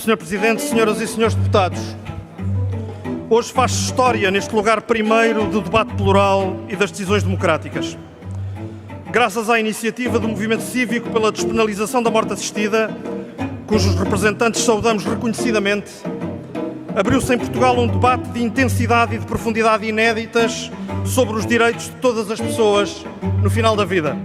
Sr. Presidente, senhoras e senhores deputados, hoje faz-se história neste lugar primeiro do debate plural e das decisões democráticas. Graças à iniciativa do movimento cívico pela despenalização da morte assistida, cujos representantes saudamos reconhecidamente, abriu-se em Portugal um debate de intensidade e de profundidade inéditas sobre os direitos de todas as pessoas no final da vida.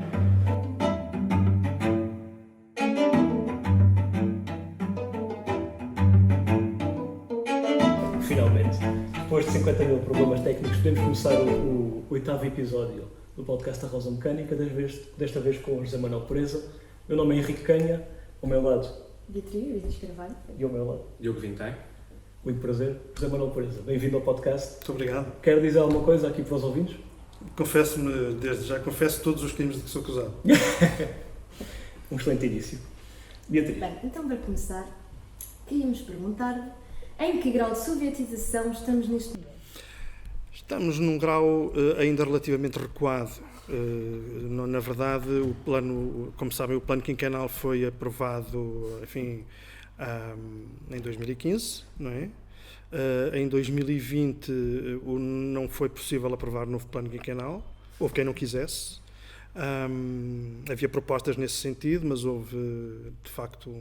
Finalmente, depois de 50 mil problemas técnicos, podemos começar o 8º episódio do podcast da Rosa Mecânica, desta vez com o José Manuel Pereza. Meu nome é Henrique Canha, ao meu lado Beatriz Carvalho. E ao meu lado Diogo Vintém. Muito prazer, José Manuel Pereza. Bem-vindo ao podcast. Muito obrigado. Quer dizer alguma coisa aqui para os ouvintes? Confesso-me, desde já, confesso todos os crimes de que sou acusado. Um excelente início. Beatriz. Bem, então para começar, queríamos perguntar em que grau de sovietização estamos neste momento? Estamos num grau ainda relativamente recuado. Na verdade, o plano, como sabem, o plano quinquenal foi aprovado, enfim, em 2015, não é? Em 2020 não foi possível aprovar o novo plano quinquenal, houve quem não quisesse. Havia propostas nesse sentido, mas houve, de facto,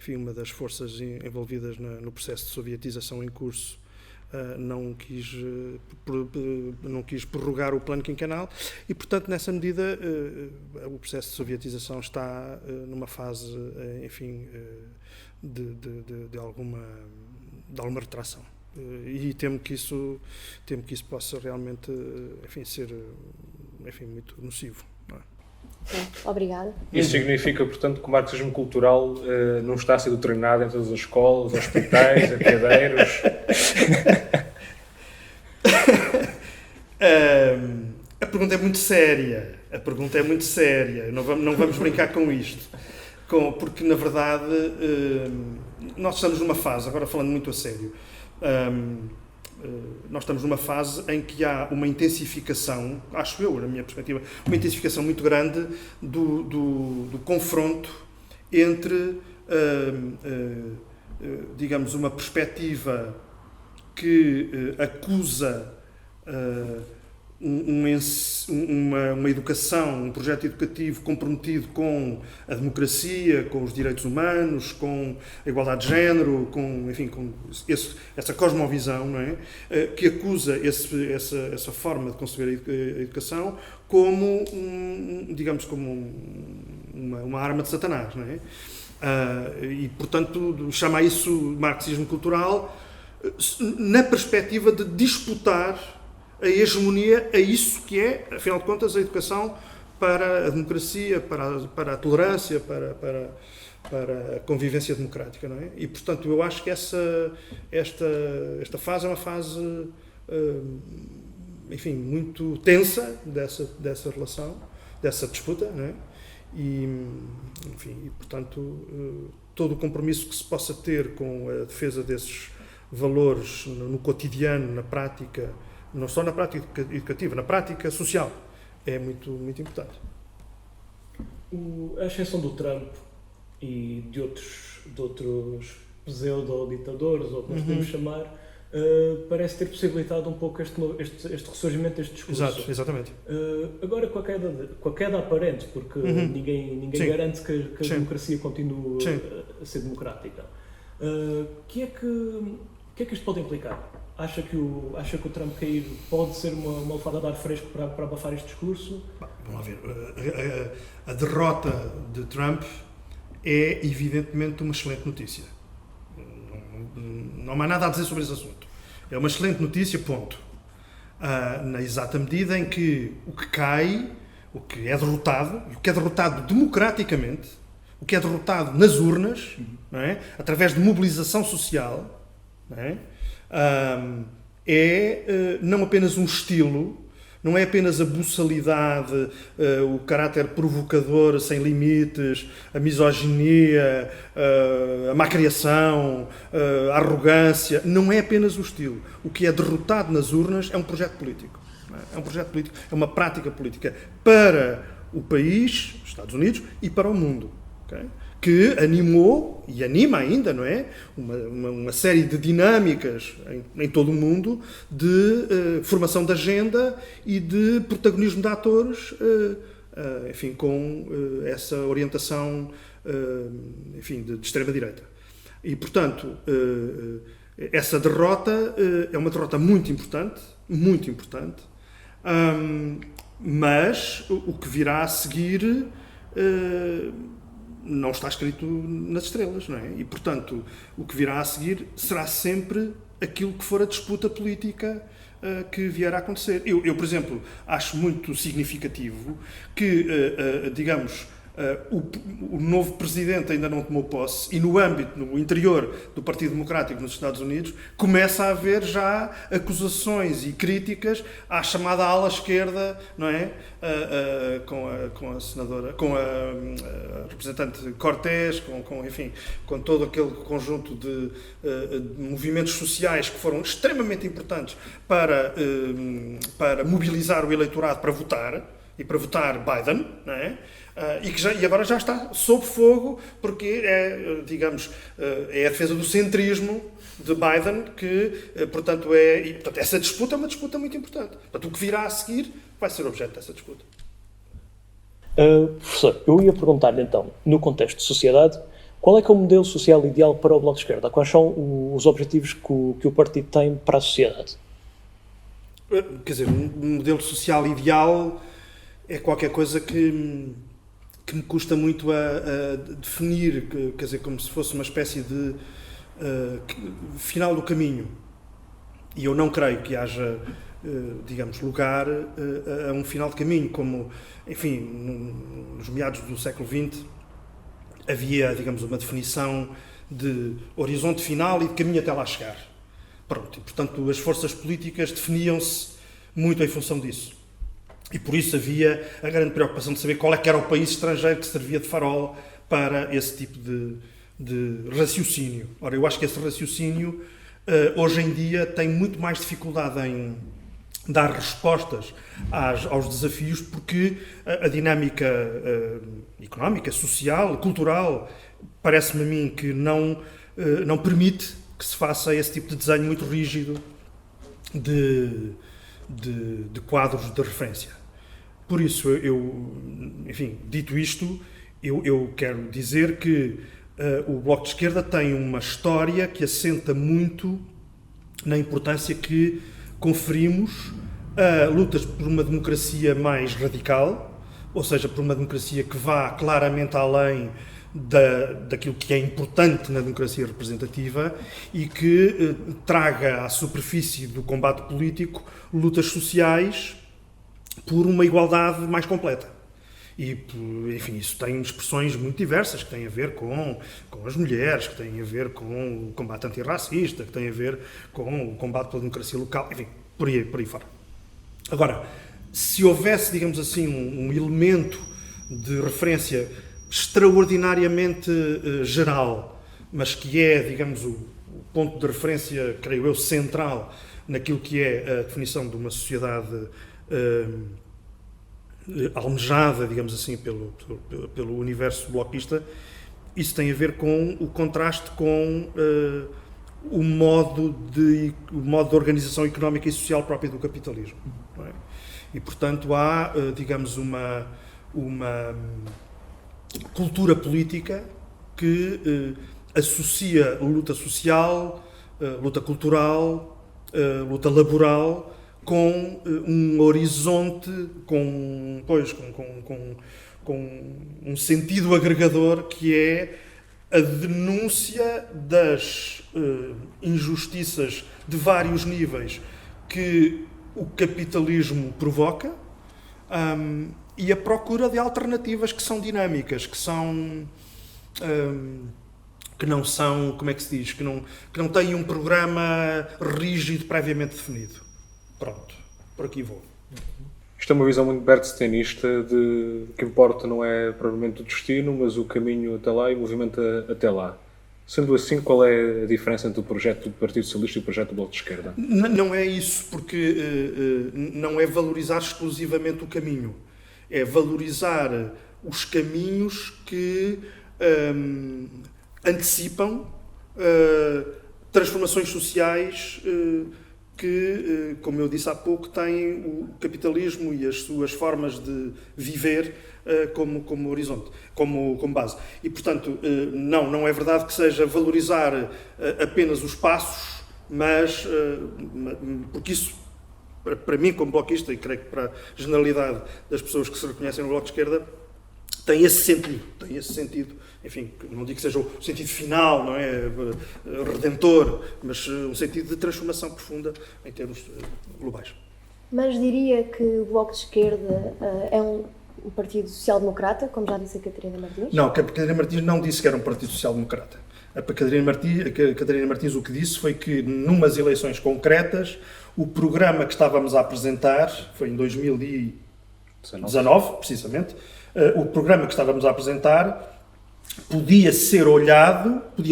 uma das forças envolvidas no processo de sovietização em curso não quis prorrogar o plano quinquenal e, portanto, nessa medida, o processo de sovietização está numa fase, enfim, de alguma retração. E temo que isso possa realmente, enfim, ser, enfim, muito nocivo. Não é? Sim, obrigada. Isso significa, portanto, que o marxismo cultural não está a ser doutrinado em todas as escolas, hospitais, apiadeiros. A pergunta é muito séria. Não vamos brincar com isto. Porque, na verdade, nós estamos numa fase, agora falando muito a sério, nós estamos numa fase em que há uma intensificação, acho eu, na minha perspectiva, uma intensificação muito grande do confronto entre, digamos, uma perspectiva que acusa uma educação, um projeto educativo comprometido com a democracia, com os direitos humanos, com a igualdade de género, com essa cosmovisão, não é? Que acusa essa forma de conceber a educação como, digamos, como uma arma de Satanás, não é? E, portanto, chama isso marxismo cultural na perspectiva de disputar a hegemonia a isso que é, afinal de contas, a educação para a democracia, para a tolerância, para a convivência democrática, não é? E, portanto, eu acho que esta fase é uma fase, enfim, muito tensa dessa relação, dessa disputa, não é? E, enfim, portanto, todo o compromisso que se possa ter com a defesa desses valores no cotidiano, na prática, não só na prática educativa, na prática social, é muito, muito importante. A exceção do Trump e de outros pseudo-ditadores, ou como podemos chamar, parece ter possibilitado um pouco este ressurgimento deste discurso. Exatamente. Agora, com a queda aparente, porque ninguém garante que a democracia continue a ser democrática, o que é que isto pode implicar? Acha que o Trump cair pode ser uma lefada de ar fresco para abafar este discurso? Vamos lá ver. A derrota de Trump é, evidentemente, uma excelente notícia. Não há nada a dizer sobre esse assunto. É uma excelente notícia, ponto. Na exata medida em que o que cai, o que é derrotado democraticamente, o que é derrotado nas urnas, não é? Através de mobilização social, não é? Não apenas um estilo, não é apenas a buçalidade, o caráter provocador sem limites, a misoginia, a macriação, a arrogância, não é apenas o estilo. O que é derrotado nas urnas é um projeto político. É um projeto político, é uma prática política para o país, os Estados Unidos, e para o mundo. Okay? que animou e anima ainda, não é? Uma série de dinâmicas em todo o mundo de formação de agenda e de protagonismo de atores, enfim, com essa orientação, enfim, de extrema-direita. E, portanto, essa derrota é uma derrota muito importante, mas o que virá a seguir não está escrito nas estrelas, não é? E, portanto, o que virá a seguir será sempre aquilo que for a disputa política que vier a acontecer. Eu, por exemplo, acho muito significativo que, digamos, o novo presidente ainda não tomou posse e no interior do Partido Democrático nos Estados Unidos começa a haver já acusações e críticas à chamada ala esquerda, não é? Com a senadora, com a representante Cortés, enfim, com todo aquele conjunto de movimentos sociais que foram extremamente importantes para mobilizar o eleitorado para votar e para votar Biden, não é? E agora já está sob fogo porque digamos, é a defesa do centrismo de Biden que, portanto, portanto, essa disputa é uma disputa muito importante. Portanto, o que virá a seguir vai ser objeto dessa disputa. Professor, eu ia perguntar-lhe então, no contexto de sociedade, qual é que é o modelo social ideal para o Bloco de Esquerda? Quais são os objetivos que o partido tem para a sociedade? Quer dizer, um modelo social ideal é qualquer coisa que me custa muito a definir, quer dizer, como se fosse uma espécie de final do caminho. E eu não creio que haja, digamos, lugar a um final de caminho, como, enfim, nos meados do século XX havia, digamos, uma definição de horizonte final e de caminho até lá chegar. Pronto, e, portanto, as forças políticas definiam-se muito em função disso. E por isso havia a grande preocupação de saber qual é que era o país estrangeiro que servia de farol para esse tipo de raciocínio. Ora, eu acho que esse raciocínio, hoje em dia, tem muito mais dificuldade em dar respostas aos desafios, porque a dinâmica económica, social, cultural, parece-me a mim que não permite que se faça esse tipo de desenho muito rígido de quadros de referência. Por isso, enfim, dito isto, eu quero dizer que o Bloco de Esquerda tem uma história que assenta muito na importância que conferimos a lutas por uma democracia mais radical, ou seja, por uma democracia que vá claramente além daquilo que é importante na democracia representativa e que traga à superfície do combate político lutas sociais por uma igualdade mais completa. E, enfim, isso tem expressões muito diversas, que têm a ver com as mulheres, que têm a ver com o combate antirracista, que têm a ver com o combate pela democracia local, enfim, por aí fora. Agora, se houvesse, digamos assim, um elemento de referência extraordinariamente geral, mas que é, digamos, o ponto de referência, creio eu, central naquilo que é a definição de uma sociedade almejada, digamos assim, pelo universo bloquista, isso tem a ver com o contraste com o modo de organização económica e social próprio do capitalismo. Não é? E, portanto, há, digamos, uma cultura política que associa luta social, luta cultural, luta laboral, com um horizonte, com um sentido agregador que é a denúncia das injustiças de vários níveis que o capitalismo provoca e a procura de alternativas que são dinâmicas, que não são, como é que se diz, que não têm um programa rígido previamente definido. Pronto, por aqui vou. Isto é uma visão muito bergstenista de que importa não é provavelmente o destino, mas o caminho até lá e o movimento até lá. Sendo assim, qual é a diferença entre o projeto do Partido Socialista e o projeto do Bloco de Esquerda? Não é isso, porque não é valorizar exclusivamente o caminho. É valorizar os caminhos que antecipam transformações sociais que, como eu disse há pouco, têm o capitalismo e as suas formas de viver como horizonte, como base. E, portanto, não é verdade que seja valorizar apenas os passos, mas porque isso, para mim, como bloquista, e creio que para a generalidade das pessoas que se reconhecem no Bloco de Esquerda, tem esse sentido, enfim, não digo que seja o sentido final, não é, redentor, mas um sentido de transformação profunda em termos globais. Mas diria que o Bloco de Esquerda é um partido social-democrata, como já disse a Catarina Martins? Não, a Catarina Martins não disse que era um partido social-democrata. A Catarina Martins o que disse foi que, numas eleições concretas, o programa que estávamos a apresentar, foi em 2019, precisamente, o programa que estávamos a apresentar podia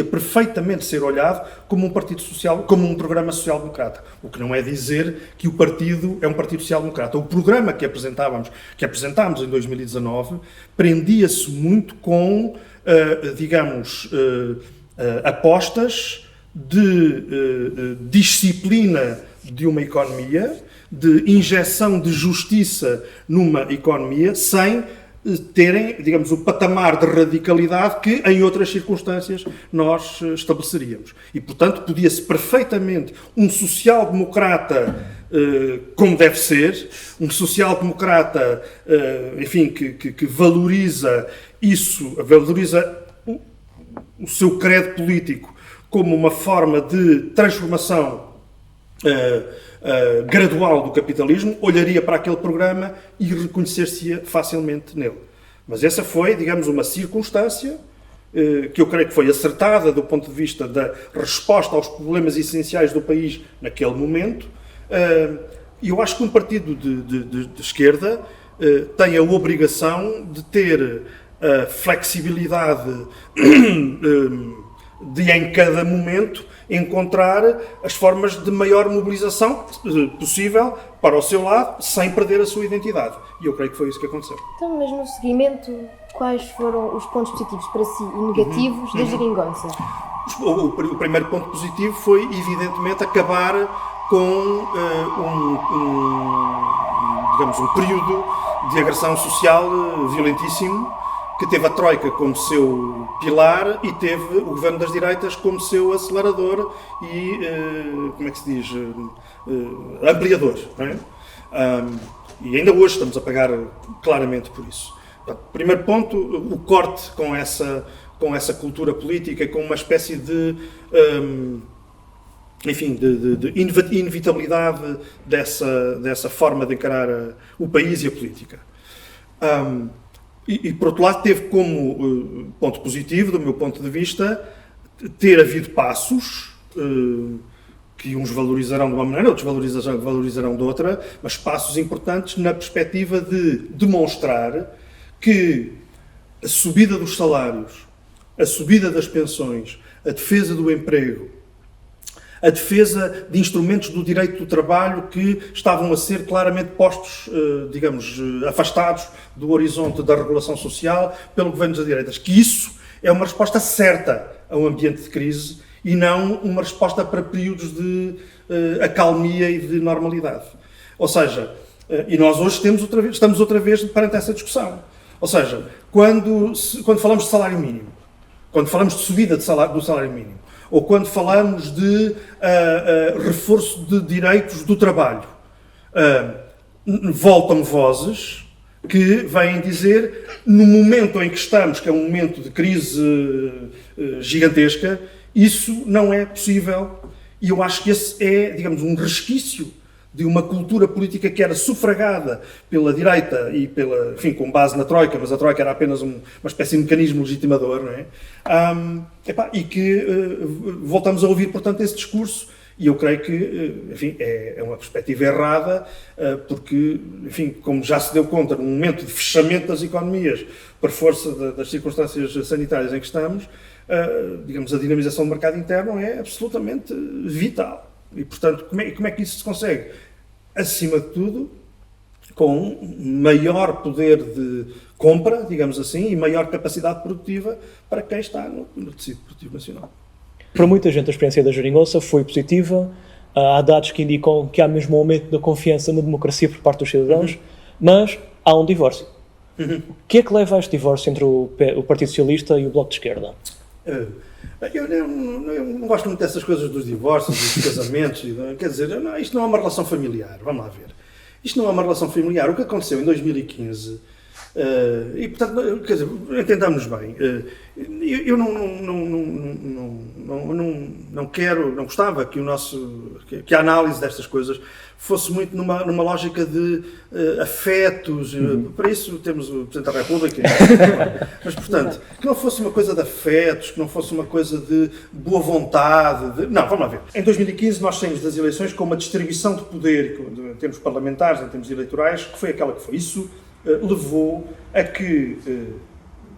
perfeitamente ser olhado como um partido social, como um programa social-democrata. O que não é dizer que o partido é um partido social-democrata. O programa que apresentámos em 2019, prendia-se muito com, apostas de disciplina de uma economia, de injeção de justiça numa economia, sem terem, digamos, o patamar de radicalidade que, em outras circunstâncias, nós estabeleceríamos. E, portanto, podia-se perfeitamente um social-democrata como deve ser, um social-democrata, enfim, que valoriza isso, valoriza o seu credo político como uma forma de transformação gradual do capitalismo, olharia para aquele programa e reconhecer-se facilmente nele. Mas essa foi, digamos, uma circunstância que eu creio que foi acertada do ponto de vista da resposta aos problemas essenciais do país naquele momento. E eu acho que um partido de esquerda tem a obrigação de ter a flexibilidade de, em cada momento, encontrar as formas de maior mobilização possível para o seu lado, sem perder a sua identidade. E eu creio que foi isso que aconteceu. Então, mas no seguimento, quais foram os pontos positivos para si e negativos da geringonça? O primeiro ponto positivo foi, evidentemente, acabar com um período de agressão social violentíssimo, que teve a Troika como seu pilar e teve o governo das direitas como seu acelerador e, como é que se diz, ampliador. Não é? E ainda hoje estamos a pagar claramente por isso. Primeiro ponto, o corte com essa cultura política, com uma espécie de inevitabilidade dessa forma de encarar o país e a política. E, por outro lado, teve como ponto positivo, do meu ponto de vista, ter havido passos que uns valorizarão de uma maneira, outros valorizarão de outra, mas passos importantes na perspectiva de demonstrar que a subida dos salários, a subida das pensões, a defesa do emprego, a defesa de instrumentos do direito do trabalho que estavam a ser claramente postos, afastados do horizonte da regulação social pelo governo das direitas. Que isso é uma resposta certa a um ambiente de crise e não uma resposta para períodos de acalmia e de normalidade. Ou seja, e nós hoje estamos outra vez perante essa discussão. Ou seja, quando falamos de salário mínimo, quando falamos de subida do salário mínimo, ou quando falamos de reforço de direitos do trabalho, voltam vozes que vêm dizer, no momento em que estamos, que é um momento de crise gigantesca, isso não é possível. E eu acho que esse é, digamos, um resquício de uma cultura política que era sufragada pela direita e com base na Troika, mas a Troika era apenas uma espécie de mecanismo legitimador, não é? E que voltamos a ouvir, portanto, esse discurso, e eu creio que, enfim, é uma perspectiva errada, porque, enfim, como já se deu conta, num momento de fechamento das economias, por força das circunstâncias sanitárias em que estamos, digamos, a dinamização do mercado interno é absolutamente vital. E, portanto, como é que isso se consegue? Acima de tudo, com maior poder de compra, digamos assim, e maior capacidade produtiva para quem está no tecido produtivo nacional. Para muita gente a experiência da Geringonça foi positiva. Há dados que indicam que há mesmo um aumento da confiança na democracia por parte dos cidadãos, mas há um divórcio. O que é que leva a este divórcio entre o Partido Socialista e o Bloco de Esquerda? Eu não gosto muito dessas coisas dos divórcios, dos casamentos, quer dizer, isto não é uma relação familiar, vamos lá ver. Isto não é uma relação familiar. O que aconteceu em 2015, e portanto, quer dizer, entendamos bem, eu não gostava que a análise destas coisas fosse muito numa lógica de afetos. Para isso temos o Presidente da República. Mas, portanto, que não fosse uma coisa de afetos, que não fosse uma coisa de boa vontade. Não, vamos lá ver. Em 2015 nós saímos das eleições com uma distribuição de poder, em termos parlamentares, em termos eleitorais, que foi aquela que foi. Isso levou a que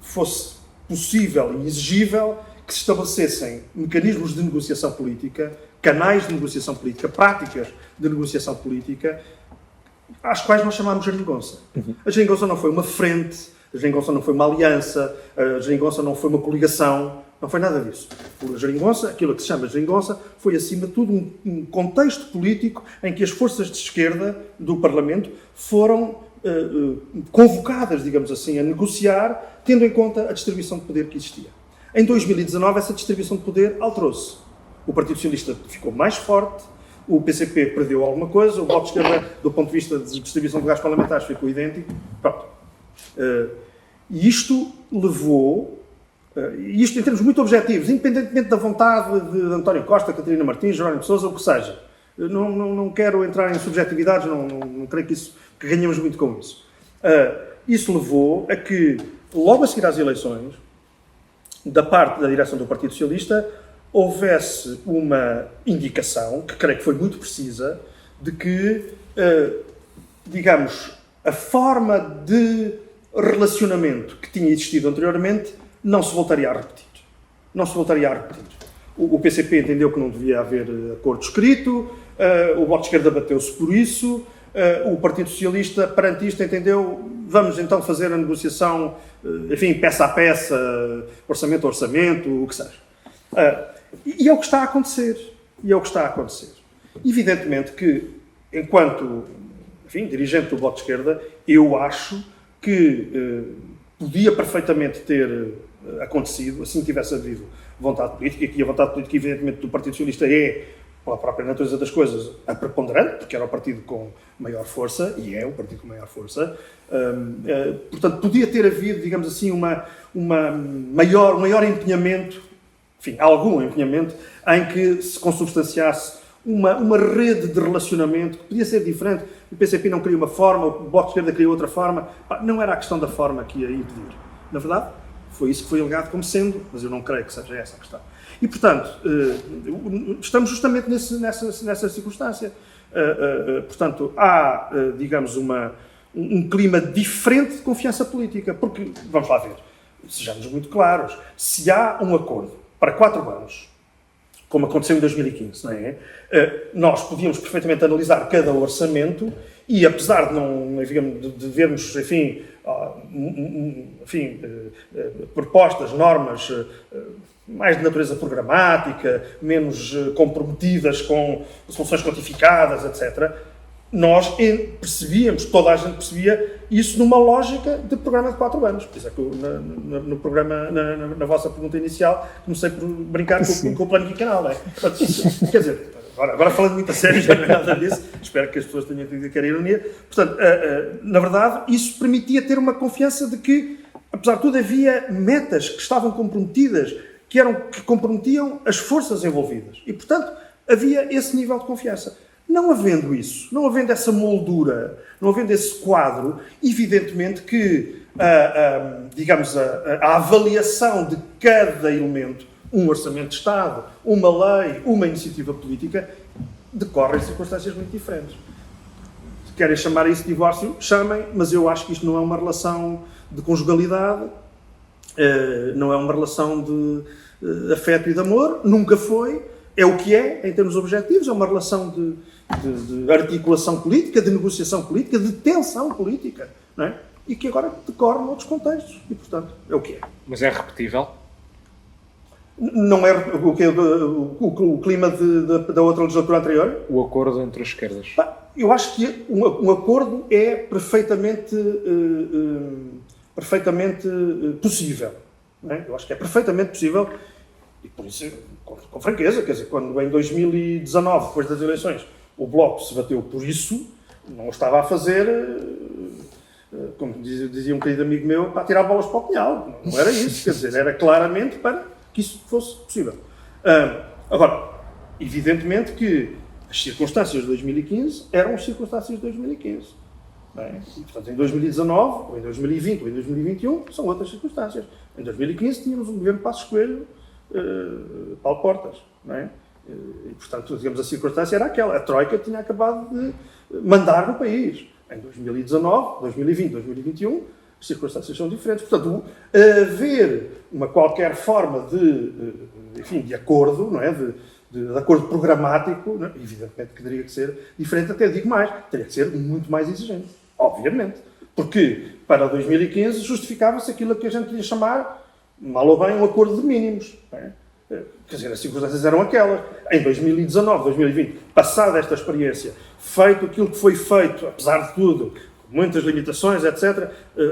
fosse possível e exigível que se estabelecessem mecanismos de negociação política, canais de negociação política, práticas de negociação política, às quais nós chamámos Geringonça. A Geringonça não foi uma frente, a Geringonça não foi uma aliança, a Geringonça não foi uma coligação, não foi nada disso. A Geringonça, aquilo que se chama Geringonça, foi acima de tudo um contexto político em que as forças de esquerda do Parlamento foram convocadas, digamos assim, a negociar, tendo em conta a distribuição de poder que existia. Em 2019, essa distribuição de poder alterou-se. O Partido Socialista ficou mais forte, o PCP perdeu alguma coisa, o Bloco de Esquerda, do ponto de vista de distribuição de lugares parlamentares, ficou idêntico. Pronto. E isto levou, isto em termos muito objetivos, independentemente da vontade de António Costa, Catarina Martins, Jerónimo de Sousa, o que seja. Não quero entrar em subjetividades, não creio que ganhamos muito com isso. Isso levou a que, logo a seguir às eleições, da parte da direção do Partido Socialista, houvesse uma indicação, que creio que foi muito precisa, de que, digamos, a forma de relacionamento que tinha existido anteriormente não se voltaria a repetir. Não se voltaria a repetir. O PCP entendeu que não devia haver acordo escrito, o Bloco de Esquerda bateu-se por isso, o Partido Socialista, perante isto, entendeu, vamos então fazer a negociação, enfim, peça a peça, orçamento a orçamento, o que seja. E é o que está a acontecer. Evidentemente que, enquanto, enfim, dirigente do Bloco de Esquerda, eu acho que podia perfeitamente ter acontecido, assim tivesse havido vontade política, e a vontade política, evidentemente, do Partido Socialista é, pela própria natureza das coisas, a preponderante, porque era o partido com maior força, e é o partido com maior força. Portanto, podia ter havido, digamos assim, um maior empenhamento, enfim, algum empenhamento, em que se consubstanciasse uma rede de relacionamento que podia ser diferente. O PCP não queria uma forma, o Bloco de Esquerda queria outra forma. Não era a questão da forma que ia impedir. Na verdade, foi isso que foi alegado como sendo, mas eu não creio que seja essa a questão. E, portanto, estamos justamente nessa circunstância. Portanto, há, digamos, um clima diferente de confiança política, porque, vamos lá ver, sejamos muito claros, se há um acordo para 4 anos, como aconteceu em 2015, não é? Nós podíamos perfeitamente analisar cada orçamento e, apesar de não, de vermos, enfim, propostas, normas mais de natureza programática, menos comprometidas com soluções quantificadas, etc., nós percebíamos, toda a gente percebia isso numa lógica de programa de 4 anos. Por isso é que no programa, na vossa pergunta inicial, comecei por brincar com o plano quinquenal, não é? Portanto, quer dizer, agora falando muito a sério, já não é nada disso, espero que as pessoas tenham entendido que era ironia. Portanto, na verdade, isso permitia ter uma confiança de que, apesar de tudo, havia metas que estavam comprometidas, que comprometiam as forças envolvidas. E, portanto, havia esse nível de confiança. Não havendo isso, não havendo essa moldura, não havendo esse quadro, evidentemente que, digamos, a avaliação de cada elemento, um orçamento de Estado, uma lei, uma iniciativa política, decorre em circunstâncias muito diferentes. Se querem chamar isso de divórcio, chamem, mas eu acho que isto não é uma relação de conjugalidade, não é uma relação de afeto e de amor, nunca foi, é o que é, em termos objetivos, é uma relação de de articulação política, de negociação política, de tensão política, não é? E que agora decorre noutros contextos. E, portanto, é o que é. Mas é repetível? Não é o clima da outra legislatura anterior? O acordo entre as esquerdas? Eu acho que um acordo é perfeitamente possível. Não é? Eu acho que é perfeitamente possível, e por isso, com franqueza, quer dizer, quando em 2019, depois das eleições, o Bloco se bateu por isso, não o estava a fazer, como dizia um querido amigo meu, para tirar bolas para o punhal. Não era isso, quer dizer, era claramente para que isso fosse possível. Agora, evidentemente que as circunstâncias de 2015 eram as circunstâncias de 2015. Não é? E, portanto, em 2019, ou em 2020, ou em 2021, são outras circunstâncias. Em 2015 tínhamos um governo Passos Coelho, Paulo Portas. Não é? E, portanto, digamos, a circunstância era aquela. A Troika tinha acabado de mandar no país. Em 2019, 2020, 2021, as circunstâncias são diferentes. Portanto, haver uma qualquer forma de acordo, não é? De acordo programático, não é? Evidentemente que teria que ser diferente, até digo mais, teria que ser muito mais exigente, obviamente. Porque para 2015 justificava-se aquilo que a gente ia chamar, mal ou bem, um acordo de mínimos. Não é? Quer dizer, as circunstâncias eram aquelas. Em 2019, 2020, passada esta experiência, feito aquilo que foi feito, apesar de tudo, muitas limitações, etc.,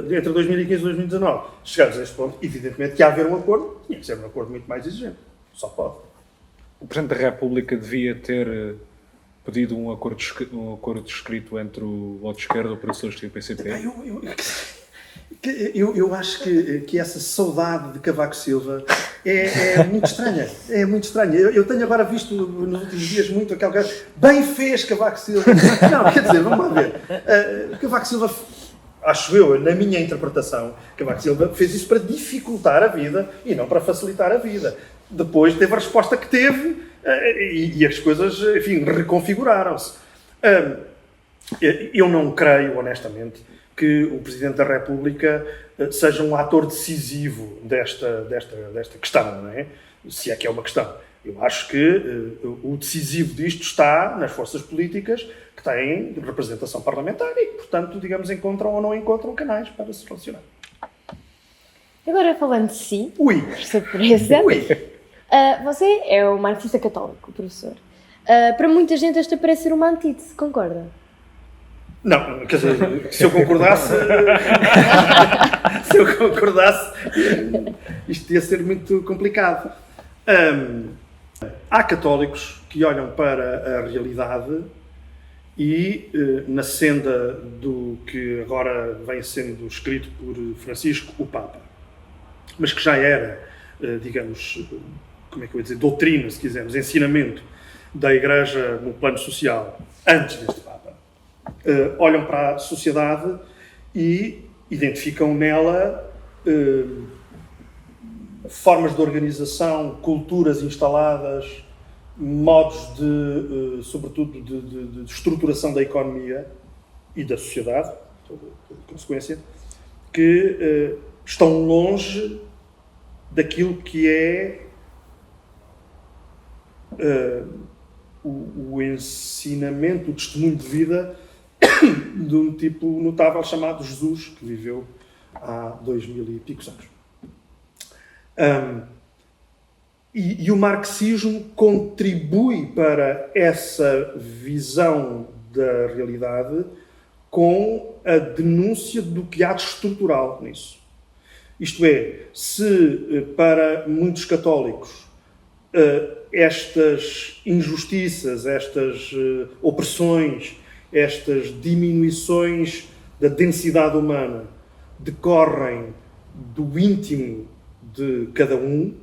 entre 2015 e 2019, chegados a este ponto, evidentemente que haver um acordo, tinha que ser um acordo muito mais exigente. Só pode. O Presidente da República devia ter pedido um acordo escrito entre o Bloco de Esquerda, o Partido Socialista e o PCP? Eu acho que essa saudade de Cavaco Silva é muito estranha. É muito estranha. Eu tenho agora visto nos últimos dias muito aquele cara, bem fez Cavaco Silva. Não, quer dizer, vamos lá ver. Cavaco Silva, acho eu, na minha interpretação, Cavaco Silva fez isso para dificultar a vida e não para facilitar a vida. Depois teve a resposta que teve e as coisas, enfim, reconfiguraram-se. Eu não creio, honestamente, que o Presidente da República seja um ator decisivo desta questão, não é? Se é que é uma questão. Eu acho que o decisivo disto está nas forças políticas que têm representação parlamentar e que, portanto, digamos, encontram ou não encontram canais para se relacionar. Agora, falando de si, Ui! surpresa, Ui! Você é um marxista católico, professor. Para muita gente esta parece ser uma antítese, concorda? Não, quer dizer, se eu concordasse, isto ia ser muito complicado. Há católicos que olham para a realidade e na senda do que agora vem sendo escrito por Francisco, o Papa, mas que já era, digamos, como é que eu ia dizer, doutrina, se quisermos, ensinamento da Igreja no plano social, antes deste Papa. Olham para a sociedade e identificam nela formas de organização, culturas instaladas, modos de, sobretudo, de estruturação da economia e da sociedade, por consequência, que estão longe daquilo que é o ensinamento, o testemunho de vida de um tipo notável chamado Jesus, que viveu há 2000 e picos anos. E o marxismo contribui para essa visão da realidade com a denúncia do que há de estrutural nisso. Isto é, se para muitos católicos estas injustiças, estas opressões, estas diminuições da densidade humana decorrem do íntimo de cada um,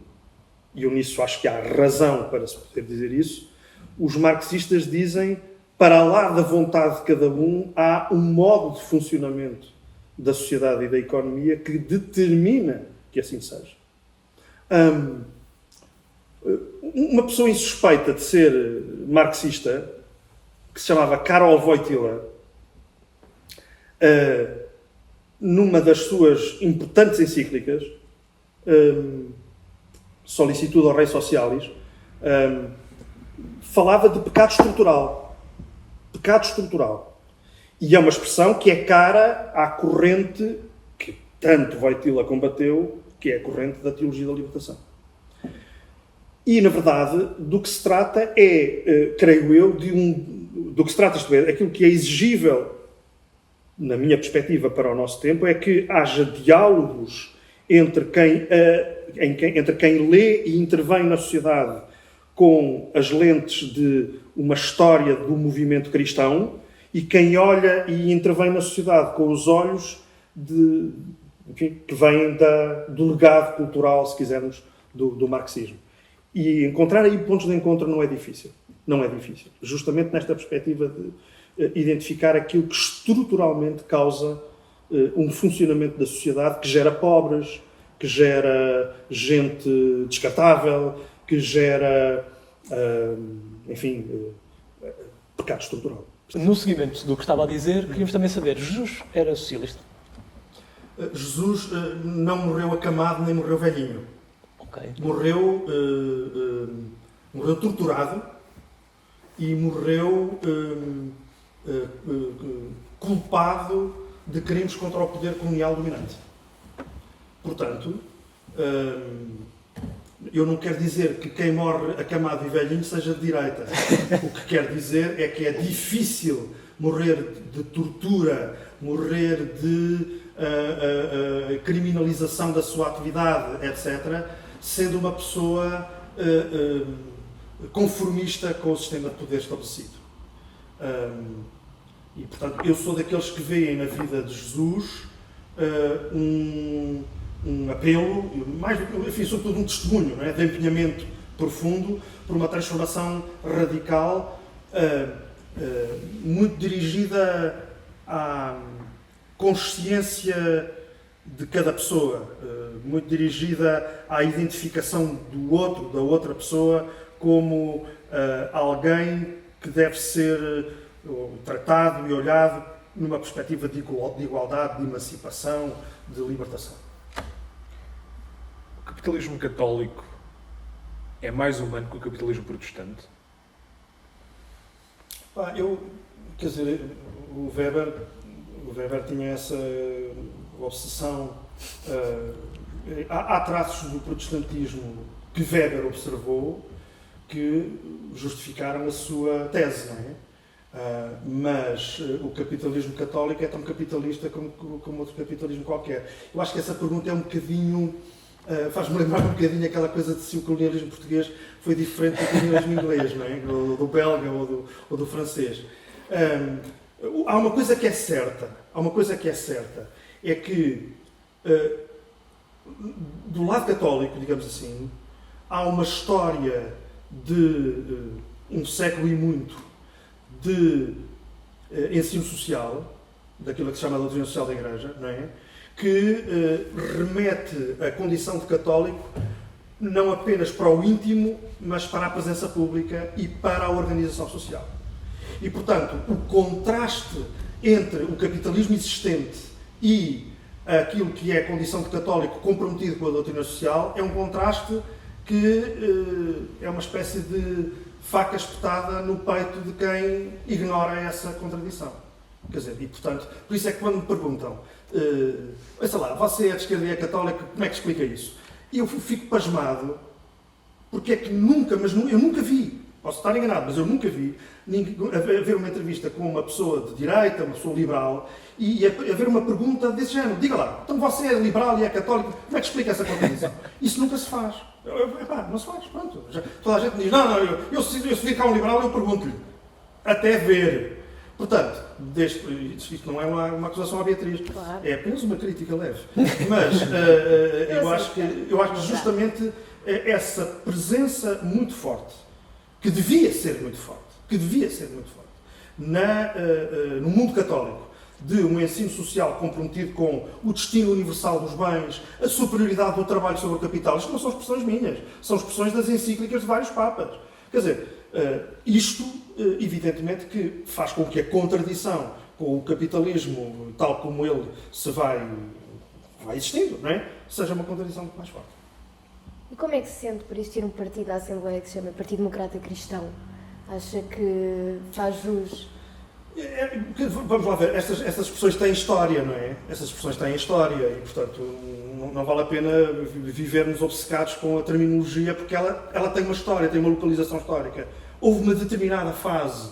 e eu nisso acho que há razão para se poder dizer isso, os marxistas dizem, para lá da vontade de cada um, há um modo de funcionamento da sociedade e da economia que determina que assim seja. Uma pessoa insuspeita de ser marxista, que se chamava Karol Wojtyła, numa das suas importantes encíclicas, Solicitude ao Rei Socialis, falava de pecado estrutural. pecado estrutural. E é uma expressão que é cara à corrente que tanto Wojtyła combateu, que é a corrente da teologia da libertação. E, na verdade, do que se trata é, creio eu, do que se trata, isto é, aquilo que é exigível, na minha perspectiva, para o nosso tempo, é que haja diálogos entre quem lê e intervém na sociedade com as lentes de uma história do movimento cristão e quem olha e intervém na sociedade com os olhos que vêm do legado cultural, se quisermos, do marxismo. E encontrar aí pontos de encontro não é difícil. Não é difícil. Justamente nesta perspectiva de identificar aquilo que estruturalmente causa um funcionamento da sociedade que gera pobres, que gera gente descartável, que gera, pecado estrutural. No seguimento do que estava a dizer, queríamos também saber, Jesus era socialista? Jesus não morreu acamado nem morreu velhinho. Okay. Morreu torturado e morreu culpado de crimes contra o poder colonial dominante. Portanto, eu não quero dizer que quem morre acamado e velhinho seja de direita. O que quero dizer é que é difícil morrer de tortura, morrer de criminalização da sua atividade, etc., sendo uma pessoa conformista com o sistema de poder estabelecido. E, portanto, eu sou daqueles que veem na vida de Jesus um apelo, sobretudo um testemunho, não é? De empenhamento profundo por uma transformação radical, muito dirigida à consciência de cada pessoa, muito dirigida à identificação do outro, da outra pessoa, como alguém que deve ser tratado e olhado numa perspectiva de igualdade, de emancipação, de libertação. O capitalismo católico é mais humano que o capitalismo protestante? O Weber tinha essa obsessão. Há traços do protestantismo que Weber observou que justificaram a sua tese, não é? Mas o capitalismo católico é tão capitalista como outro capitalismo qualquer. Eu acho que essa pergunta é um bocadinho... faz-me lembrar um bocadinho aquela coisa de se o colonialismo português foi diferente do colonialismo inglês, não é? Ou do belga ou do francês. Há uma coisa que é certa, é que do lado católico, digamos assim, há uma história de um século e muito de ensino social, daquilo que se chama a doutrina social da Igreja, não é? Que remete a condição de católico não apenas para o íntimo, mas para a presença pública e para a organização social. E, portanto, o contraste entre o capitalismo existente e aquilo que é a condição de católico comprometido com a doutrina social é um contraste que é uma espécie de faca espetada no peito de quem ignora essa contradição. Quer dizer, e, portanto, por isso é que quando me perguntam sei lá, você é de esquerda e é católico, como é que explica isso? E eu fico pasmado, porque é que eu nunca vi, posso estar enganado, mas eu nunca vi haver uma entrevista com uma pessoa de direita, uma pessoa liberal, e haver uma pergunta desse género. Diga lá, então você é liberal e é católico, como é que explica essa contradição? Isso nunca se faz. Não se faz, pronto. Toda a gente diz, eu se vir cá um liberal, eu pergunto-lhe. Até ver. Portanto, isto não é uma acusação à Beatriz, claro. É apenas uma crítica leve. Mas eu acho que justamente essa presença muito forte, que devia ser muito forte, no mundo católico, de um ensino social comprometido com o destino universal dos bens, a superioridade do trabalho sobre o capital. Isto não são expressões minhas, são expressões das encíclicas de vários papas. Quer dizer, isto, evidentemente, que faz com que a contradição com o capitalismo, tal como ele se vai existindo, não é? Seja uma contradição muito mais forte. E como é que se sente por existir um partido da Assembleia que se chama Partido Democrata Cristão? Acha que faz jus Vamos lá ver, estas expressões têm história, não é? Essas expressões têm história e, portanto, não vale a pena vivermos obcecados com a terminologia porque ela tem uma história, tem uma localização histórica. Houve uma determinada fase,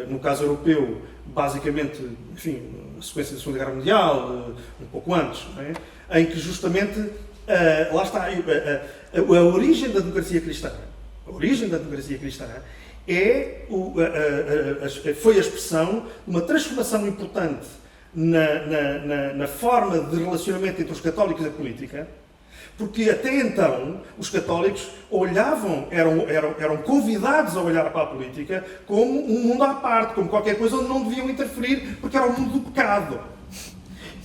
no caso europeu, basicamente, enfim, a sequência da Segunda Guerra Mundial, um pouco antes, não é? Em que justamente, lá está, a origem da democracia cristã, foi a expressão de uma transformação importante na forma de relacionamento entre os católicos e a política, porque até então os católicos olhavam, eram convidados a olhar para a política como um mundo à parte, como qualquer coisa onde não deviam interferir, porque era o mundo do pecado.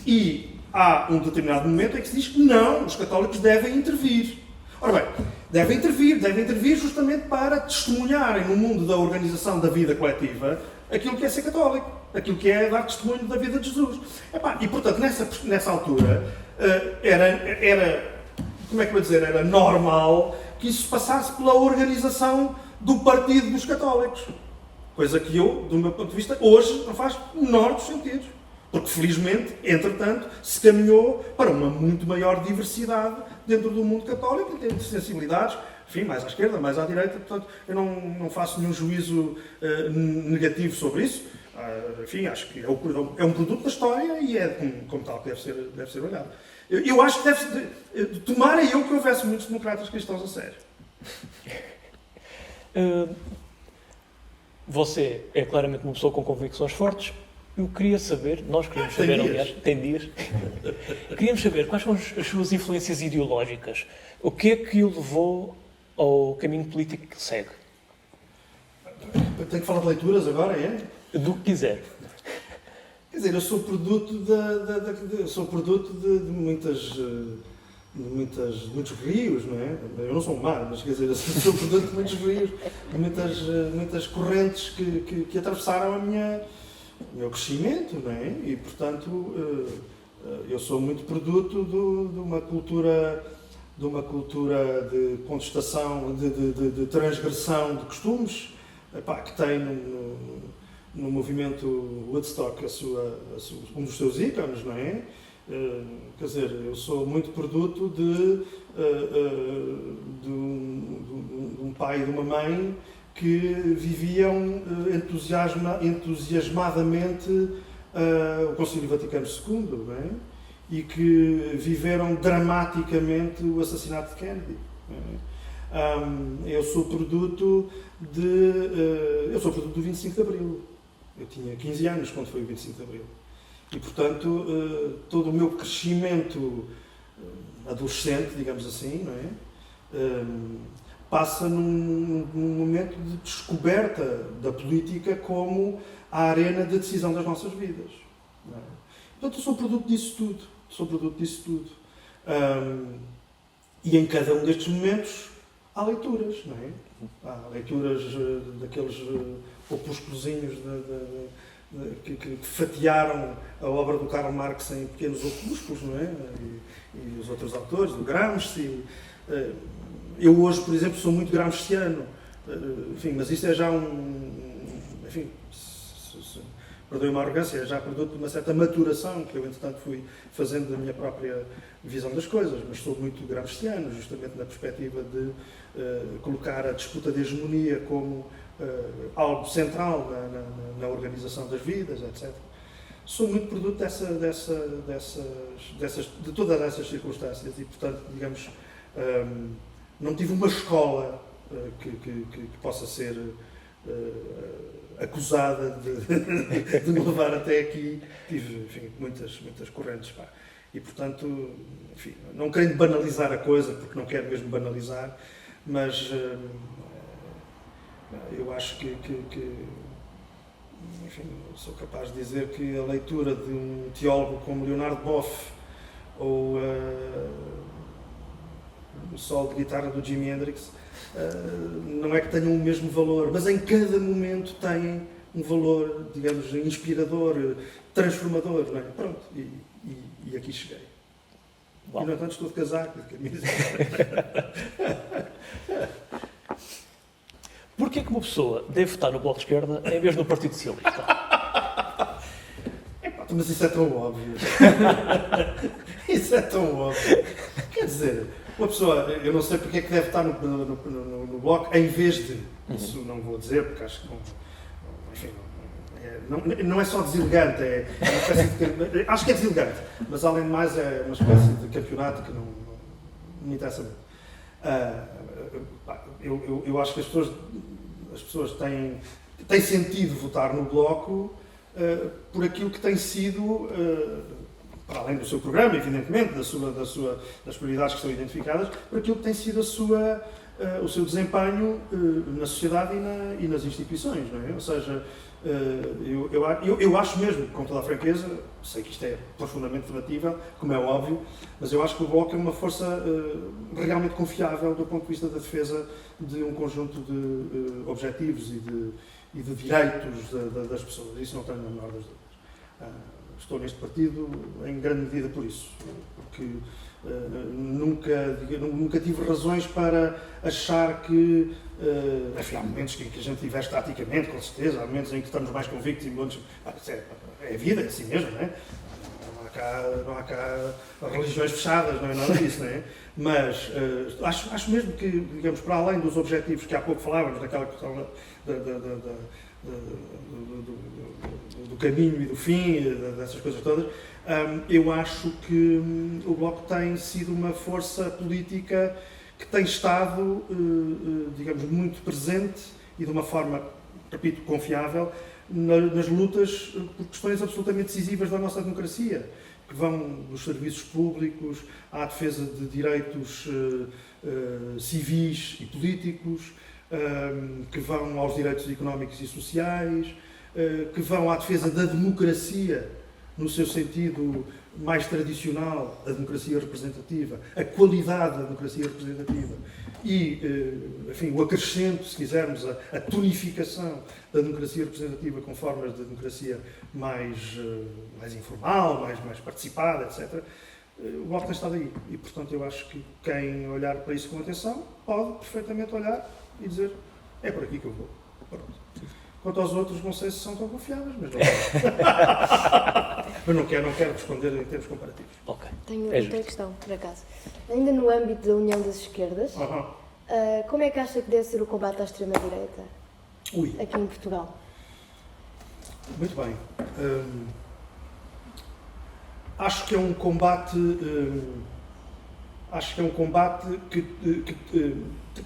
E há um determinado momento em que se diz que não, os católicos devem intervir. Ora bem, devem intervir justamente para testemunharem no mundo da organização da vida coletiva aquilo que é ser católico, aquilo que é dar testemunho da vida de Jesus. E portanto, nessa altura, como é que eu vou dizer, era normal que isso passasse pela organização do Partido dos Católicos. Coisa que do meu ponto de vista, hoje não faz o menor dos sentidos. Porque, felizmente, entretanto, se caminhou para uma muito maior diversidade dentro do mundo católico, em termos de sensibilidades, enfim, mais à esquerda, mais à direita, portanto, eu não faço nenhum juízo negativo sobre isso. Enfim, acho que é um produto da história e é como tal que deve ser olhado. Eu acho que tomara eu que houvesse muitos democratas cristãos a sério. Você é claramente uma pessoa com convicções fortes. Eu queria saber, nós queríamos saber, aliás, tem dias, queríamos saber quais são as suas influências ideológicas. O que é que o levou ao caminho político que segue? Tenho que falar de leituras agora, é? Do que quiser. Quer dizer, eu sou produto de muitos rios, não é? Eu não sou um mar, mas quer dizer, eu sou produto de muitos rios, de muitas correntes que atravessaram o meu crescimento, não é? E, portanto, eu sou muito produto de uma cultura de contestação, de transgressão de costumes, que tem no movimento Woodstock um dos seus ícones, não é? Quer dizer, eu sou muito produto de um pai e de uma mãe que viviam entusiasmadamente o Concílio Vaticano II, não é? E que viveram dramaticamente o assassinato de Kennedy. Eu sou produto do 25 de Abril. Eu tinha 15 anos quando foi o 25 de Abril. E, portanto, todo o meu crescimento adolescente, digamos assim, não é? Passa num momento de descoberta da política como a arena de decisão das nossas vidas. Não é? Portanto, eu sou produto disso tudo. E em cada um destes momentos há leituras, não é? Há leituras daqueles opúsculozinhos que fatiaram a obra do Karl Marx em pequenos opúsculos, não é? E os outros autores, do Gramsci. Eu hoje, por exemplo, sou muito gramsciano, enfim, mas isso é já enfim, perdoe uma arrogância, é já produto de uma certa maturação que eu, entretanto, fui fazendo da minha própria visão das coisas, mas sou muito gramsciano, justamente na perspectiva de colocar a disputa de hegemonia como algo central na organização das vidas, etc. Sou muito produto de todas essas circunstâncias e, portanto, digamos, não tive uma escola que possa ser acusada de me levar até aqui. Tive, enfim, muitas correntes. E, portanto, enfim, não querendo banalizar a coisa, porque não quero mesmo banalizar, mas eu acho que enfim, sou capaz de dizer que a leitura de um teólogo como Leonardo Boff ou o solo de guitarra do Jimi Hendrix não é que tenham o mesmo valor, mas em cada momento têm um valor, digamos, inspirador, transformador, não é? Pronto, e aqui cheguei. Bom. E, no entanto, estou de casaco, de camisa. Porquê que uma pessoa deve votar no Bloco de Esquerda em vez do Partido Socialista? Mas isso é tão óbvio. Isso é tão óbvio. Quer dizer, uma pessoa, eu não sei porque é que deve estar no Bloco, em vez de. Isso não vou dizer, porque acho que não. Enfim, não é só deselegante, é uma espécie de. Acho que é deselegante, mas além de mais é uma espécie de campeonato que não me interessa muito. Eu acho que as pessoas têm sentido votar no Bloco por aquilo que tem sido, para além do seu programa, evidentemente, das prioridades que são identificadas, por aquilo que tem sido o seu desempenho na sociedade e nas instituições, não é? Ou seja, eu acho mesmo, com toda a franqueza, sei que isto é profundamente debatível, como é óbvio, mas eu acho que o Bloco é uma força realmente confiável do ponto de vista da defesa de um conjunto de objetivos e de direitos das pessoas. Isso não tenho a menor das dúvidas. Estou neste partido em grande medida por isso, porque nunca tive razões para achar que, enfim, há momentos que a gente diverte taticamente, com certeza, há momentos em que estamos mais convictos e momentos. É a vida, é assim mesmo, não é? Não há cá religiões fechadas, não é nada disso, não é? Mas acho mesmo que, digamos, para além dos objetivos que há pouco falávamos, daquela questão do caminho e do fim, dessas coisas todas, eu acho que o Bloco tem sido uma força política que tem estado, digamos, muito presente e de uma forma, repito, confiável, nas lutas por questões absolutamente decisivas da nossa democracia, que vão dos serviços públicos à defesa de direitos civis e políticos, que vão aos direitos económicos e sociais, que vão à defesa da democracia no seu sentido mais tradicional, a democracia representativa, a qualidade da democracia representativa e, enfim, o acrescento, se quisermos, a tonificação da democracia representativa com formas de democracia mais informal, mais participada, etc. O Bloco tem estado aí e, portanto, eu acho que quem olhar para isso com atenção pode perfeitamente olhar e dizer é por aqui que eu vou. Pronto. Quanto aos outros, não sei se são tão confiáveis, mas não mas não quero responder em termos comparativos. Ok. Tenho outra questão, por acaso. Ainda no âmbito da União das Esquerdas, como é que acha que deve ser o combate à extrema-direita aqui em Portugal? Muito bem. Acho que é um combate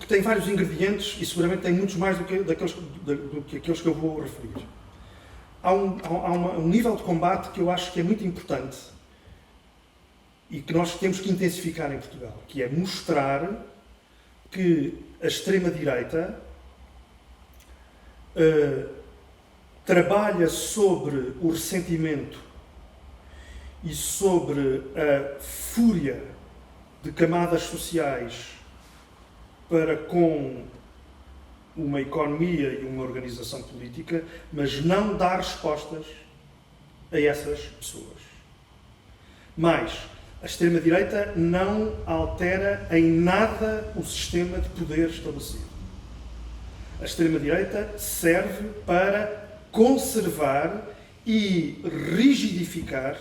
que tem vários ingredientes e seguramente tem muitos mais do que aqueles que eu vou referir. Há um nível de combate que eu acho que é muito importante e que nós temos que intensificar em Portugal, que é mostrar que a extrema-direita trabalha sobre o ressentimento e sobre a fúria de camadas sociais para com uma economia e uma organização política, mas não dá respostas a essas pessoas. Mas a extrema-direita não altera em nada o sistema de poder estabelecido. A extrema-direita serve para conservar e rigidificar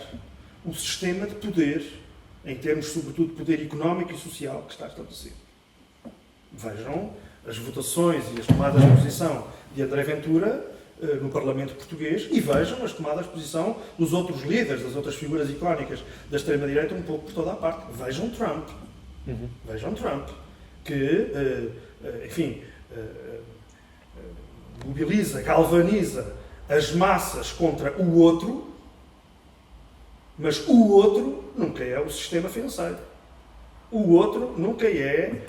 o sistema de poder, em termos, sobretudo, de poder económico e social que está estabelecido. Vejam as votações e as tomadas de posição de André Ventura no Parlamento português e vejam as tomadas de posição dos outros líderes, das outras figuras icónicas da extrema-direita um pouco por toda a parte. Vejam Trump. Vejam Trump, que, enfim, mobiliza, galvaniza as massas contra o outro, mas o outro nunca é o sistema financeiro. O outro nunca é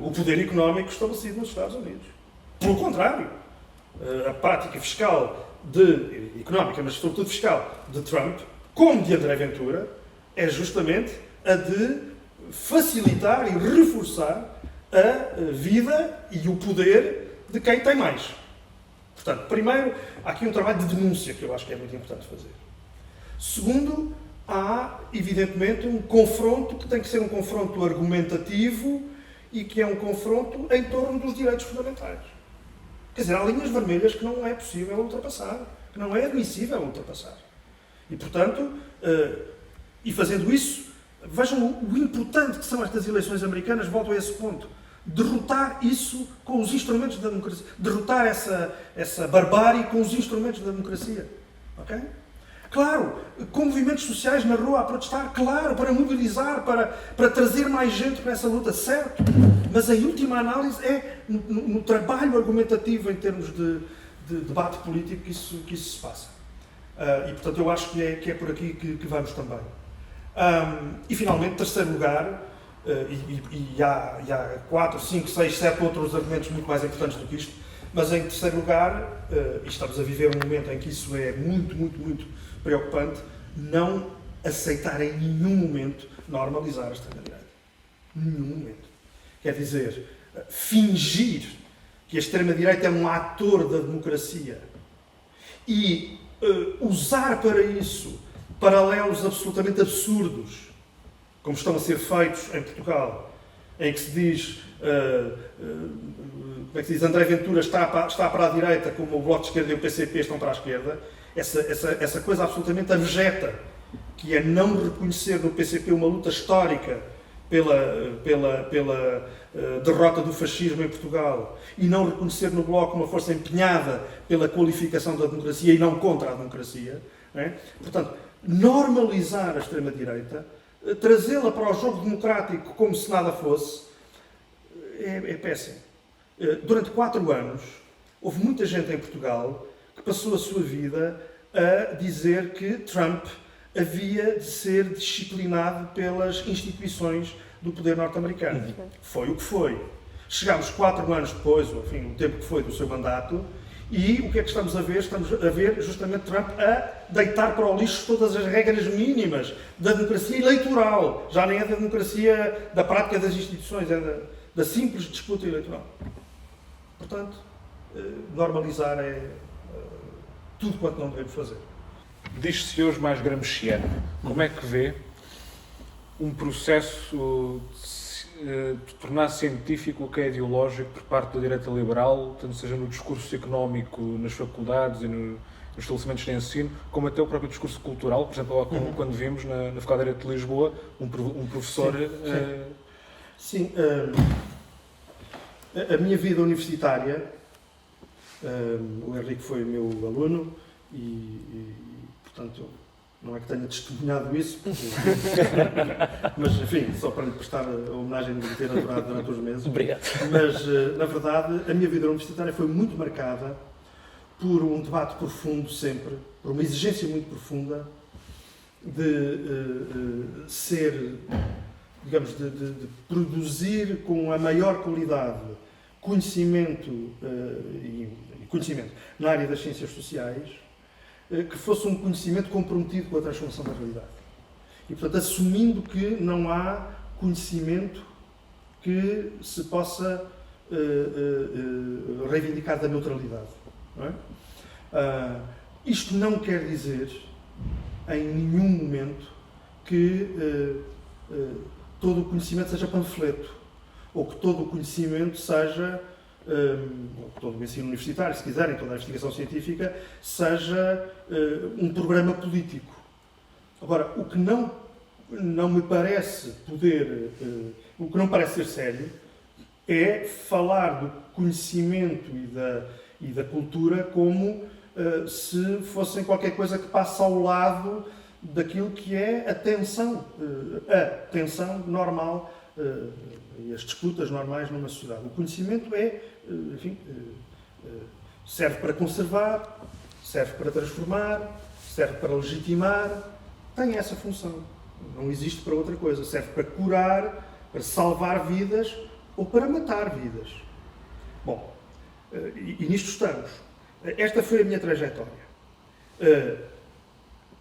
o poder económico estabelecido nos Estados Unidos. Pelo contrário, a prática fiscal económica, mas sobretudo fiscal, de Trump, como de André Ventura, é justamente a de facilitar e reforçar a vida e o poder de quem tem mais. Portanto, primeiro, há aqui um trabalho de denúncia que eu acho que é muito importante fazer. Segundo, há, evidentemente, um confronto que tem que ser um confronto argumentativo e que é um confronto em torno dos direitos fundamentais. Quer dizer, há linhas vermelhas que não é possível ultrapassar, que não é admissível ultrapassar. E, portanto, e fazendo isso, vejam o importante que são estas eleições americanas, volto a esse ponto. Derrotar isso com os instrumentos da democracia. Derrotar essa barbárie com os instrumentos da democracia. Ok? Claro, com movimentos sociais na rua a protestar, claro, para mobilizar, para trazer mais gente para essa luta, certo? Mas a última análise é no trabalho argumentativo em termos de debate político que isso se passa. E, portanto, eu acho que é por aqui que vamos também. E, finalmente, terceiro lugar, e há 4, 5, 6, 7 outros argumentos muito mais importantes do que isto, mas em terceiro lugar, e estamos a viver um momento em que isso é muito, muito, muito preocupante, não aceitar em nenhum momento normalizar a extrema-direita. Nenhum momento. Quer dizer, fingir que a extrema-direita é um ator da democracia e usar para isso paralelos absolutamente absurdos, como estão a ser feitos em Portugal, em que se diz, como é que se diz, André Ventura está para a direita, como o Bloco de Esquerda e o PCP estão para a esquerda, essa coisa absolutamente abjeta, que é não reconhecer no PCP uma luta histórica pela derrota do fascismo em Portugal e não reconhecer no Bloco uma força empenhada pela qualificação da democracia e não contra a democracia. Não é? Portanto, normalizar a extrema-direita, trazê-la para o jogo democrático como se nada fosse, é péssimo. Durante 4 anos, houve muita gente em Portugal que passou a sua vida a dizer que Trump havia de ser disciplinado pelas instituições do poder norte-americano. Foi o que foi. Chegámos 4 anos depois, ou enfim, o tempo que foi do seu mandato, e o que é que estamos a ver? Estamos a ver justamente Trump a deitar para o lixo todas as regras mínimas da democracia eleitoral. Já nem é da democracia da prática das instituições, é da simples disputa eleitoral. Portanto, normalizar é tudo quanto não devemos fazer. Diz-se hoje mais gramsciano. Como é que vê um processo de tornar científico o que é ideológico por parte da direita liberal, tanto seja no discurso económico nas faculdades e nos estabelecimentos de ensino, como até o próprio discurso cultural? Por exemplo, quando vimos na Faculdade de Direito de Lisboa um professor... Sim. A minha vida universitária, o Henrique foi meu aluno e portanto, não é que tenha testemunhado isso, mas, enfim, só para lhe prestar a homenagem de ter adorado durante uns meses. Obrigado. Mas, na verdade, a minha vida universitária foi muito marcada por um debate profundo sempre, por uma exigência muito profunda de ser, digamos, de produzir com a maior qualidade conhecimento e conhecimento na área das ciências sociais, que fosse um conhecimento comprometido com a transformação da realidade. E, portanto, assumindo que não há conhecimento que se possa reivindicar da neutralidade. Não é? Isto não quer dizer, em nenhum momento, que todo o conhecimento seja panfleto, ou que todo o conhecimento seja... todo o ensino universitário, se quiserem, toda a investigação científica, seja um programa político. Agora, o que não me parece poder, o que não parece ser sério, é falar do conhecimento e da cultura como se fossem qualquer coisa que passa ao lado daquilo que é a tensão normal e as disputas normais numa sociedade. O conhecimento enfim, serve para conservar, serve para transformar, serve para legitimar, tem essa função. Não existe para outra coisa. Serve para curar, para salvar vidas ou para matar vidas. Bom, e nisto estamos. Esta foi a minha trajetória.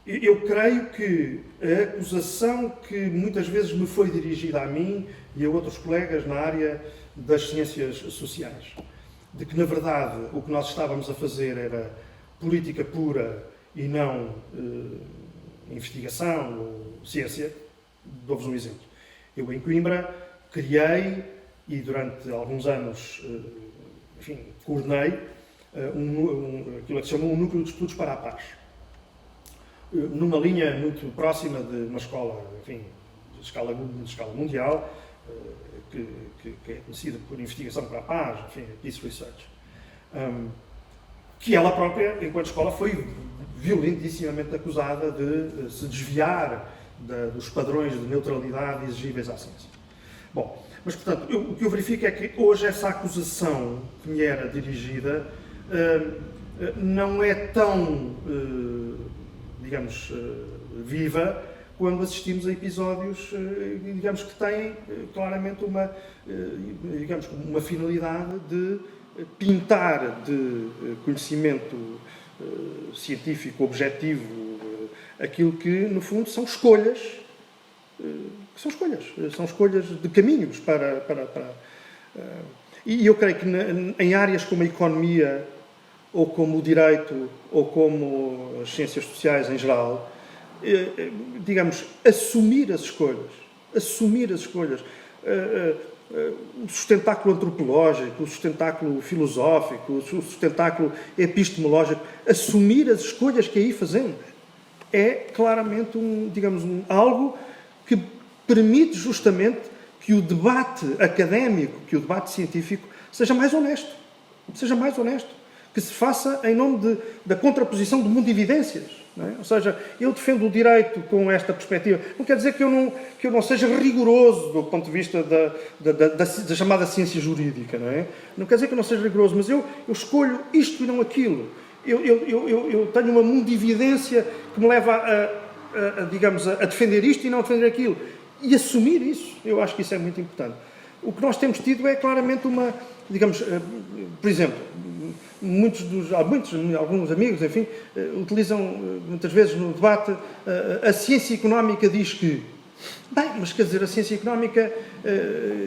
Eu creio que a acusação que muitas vezes me foi dirigida a mim e a outros colegas na área das ciências sociais, de que, na verdade, o que nós estávamos a fazer era política pura e não investigação ou ciência. Dou-vos um exemplo. Eu, em Coimbra, criei e, durante alguns anos, enfim, coordenei aquilo que se chamou um Núcleo de Estudos para a Paz. numa linha muito próxima de uma escola, enfim, de escala mundial, que é conhecida por investigação para a paz, enfim, Peace Research. Que ela própria, enquanto escola, foi violentissimamente acusada de se desviar dos padrões de neutralidade exigíveis à ciência. Bom, mas, portanto, o que eu verifico é que hoje essa acusação que me era dirigida não é tão, digamos, viva quando assistimos a episódios, digamos, que têm claramente uma finalidade de pintar de conhecimento científico objetivo aquilo que, no fundo, são escolhas de caminhos e eu creio que em áreas como a economia, ou como o direito, ou como as ciências sociais em geral, digamos, assumir as escolhas, o sustentáculo antropológico, o sustentáculo filosófico, o sustentáculo epistemológico, assumir as escolhas que aí fazemos, é claramente algo que permite justamente que o debate académico, que o debate científico seja mais honesto, que se faça em nome da contraposição do mundo de evidências. Não é? Ou seja, eu defendo o direito com esta perspectiva. Não quer dizer que eu não seja rigoroso do ponto de vista da chamada ciência jurídica. Não é? Não quer dizer que eu não seja rigoroso, mas eu escolho isto e não aquilo. Eu tenho uma mundo de evidência que me leva a defender isto e não a defender aquilo. E assumir isso. Eu acho que isso é muito importante. O que nós temos tido é claramente por exemplo, alguns amigos, enfim, utilizam muitas vezes no debate a ciência económica diz que... Bem, mas quer dizer, a ciência económica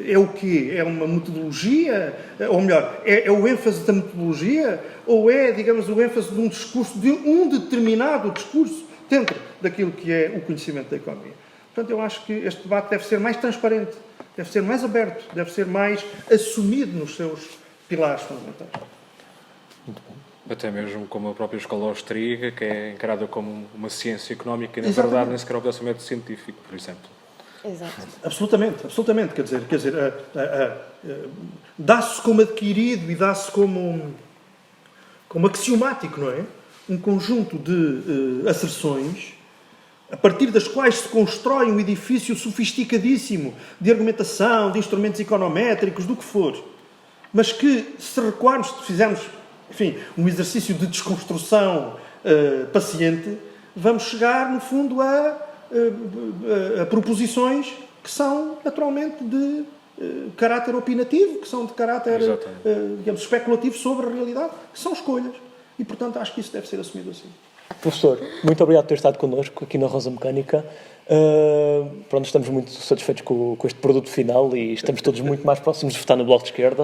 é o quê? É uma metodologia? Ou melhor, é o ênfase da metodologia? Ou é, digamos, o ênfase de um discurso, de um determinado discurso dentro daquilo que é o conhecimento da economia? Portanto, eu acho que este debate deve ser mais transparente, deve ser mais aberto, deve ser mais assumido nos seus pilares fundamentais. Muito bom. Até mesmo como a própria escola austríaca, que é encarada como uma ciência económica e, na verdade, nem sequer obedece ao método científico, por exemplo. Exato. Absolutamente. Quer dizer, dá-se como adquirido e dá-se como axiomático, não é? Um conjunto de asserções a partir das quais se constrói um edifício sofisticadíssimo de argumentação, de instrumentos econométricos, do que for. Mas que, se recuarmos, se fizermos, enfim, um exercício de desconstrução paciente, vamos chegar, no fundo, a proposições que são, naturalmente, de caráter opinativo, que são de caráter, digamos, especulativo sobre a realidade, que são escolhas. E, portanto, acho que isso deve ser assumido assim. Professor, muito obrigado por ter estado connosco aqui na Rosa Mecânica. Estamos muito satisfeitos com este produto final e estamos todos muito mais próximos de votar no Bloco de Esquerda,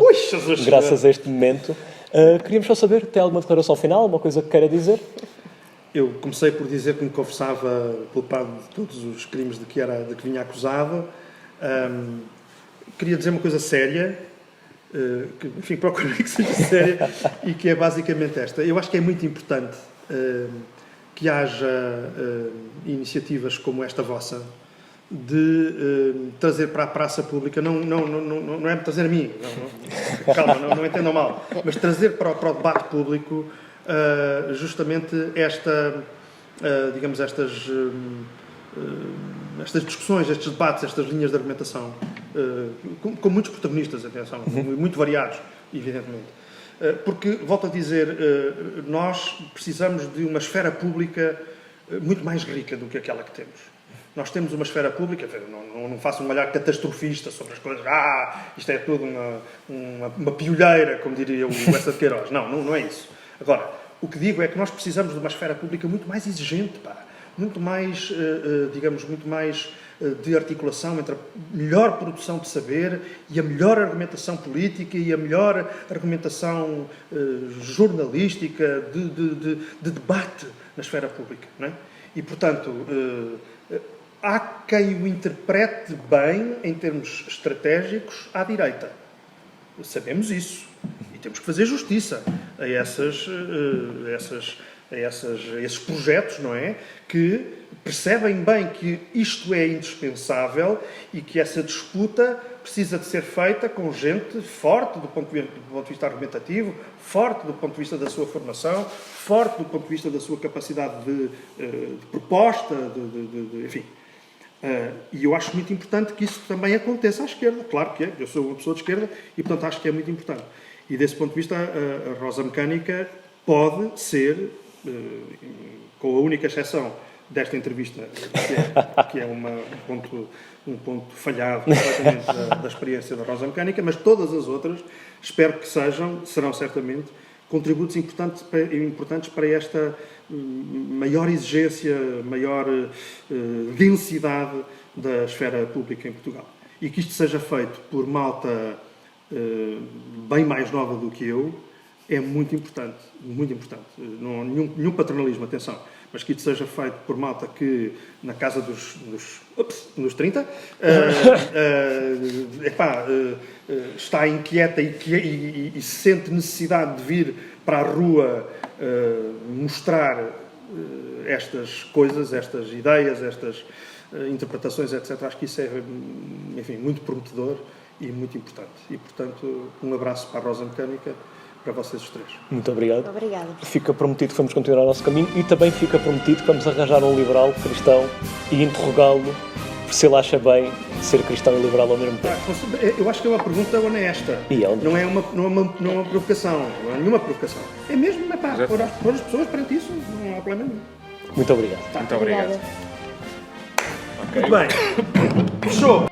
graças a este momento. Queríamos só saber, tem alguma declaração final, alguma coisa que queira dizer? Eu comecei por dizer que me confessava culpado de todos os crimes de que vinha acusado. Queria dizer uma coisa séria, que, enfim, procurei que seja séria, e que é basicamente esta. Eu acho que é muito importante que haja iniciativas como esta vossa de trazer para a praça pública, não é trazer a mim, calma, não entendam mal, mas trazer para o debate público justamente estas discussões, estes debates, estas linhas de argumentação, com muitos protagonistas, atenção, muito variados, evidentemente. Porque, volto a dizer, nós precisamos de uma esfera pública muito mais rica do que aquela que temos. Nós temos uma esfera pública, não faço um olhar catastrofista sobre as coisas, isto é tudo uma piolheira, como diria o Bessa de Queiroz. Não é isso. Agora, o que digo é que nós precisamos de uma esfera pública muito mais exigente, muito mais, muito mais de articulação entre a melhor produção de saber e a melhor argumentação política e a melhor argumentação jornalística de debate na esfera pública. Não é? E, portanto, há quem o interprete bem em termos estratégicos à direita. Sabemos isso. E temos que fazer justiça a essas esses projetos, não é? Que percebem bem que isto é indispensável e que essa disputa precisa de ser feita com gente forte do ponto de vista argumentativo, forte do ponto de vista da sua formação, forte do ponto de vista da sua capacidade de proposta, enfim. E eu acho muito importante que isso também aconteça à esquerda. Claro que é, eu sou uma pessoa de esquerda e, portanto, acho que é muito importante. E, desse ponto de vista, a Rosa Mecânica pode ser, com a única exceção desta entrevista, que é um ponto falhado completamente da experiência da Rosa Mecânica, mas todas as outras, espero que serão certamente contributos importantes para esta maior exigência, maior densidade da esfera pública em Portugal. E que isto seja feito por malta bem mais nova do que eu, é muito importante, muito importante. Não, nenhum paternalismo, atenção, mas que isto seja feito por malta que, na casa nos 30, está inquieta e sente necessidade de vir para a rua mostrar estas coisas, estas ideias, estas interpretações, etc. Acho que isso é, enfim, muito prometedor e muito importante. E, portanto, um abraço para a Rosa Mecânica, para vocês os três. Muito obrigado. Obrigada. Fica prometido que vamos continuar o nosso caminho e também fica prometido que vamos arranjar um liberal cristão e interrogá-lo se ele acha bem ser cristão e liberal ao mesmo tempo. Eu acho que é uma pergunta honesta. Não é uma provocação. Não é nenhuma provocação. É mesmo, pôr as pessoas perante isso, não há problema nenhum. Muito obrigado. Muito obrigado. Muito bem. Fechou.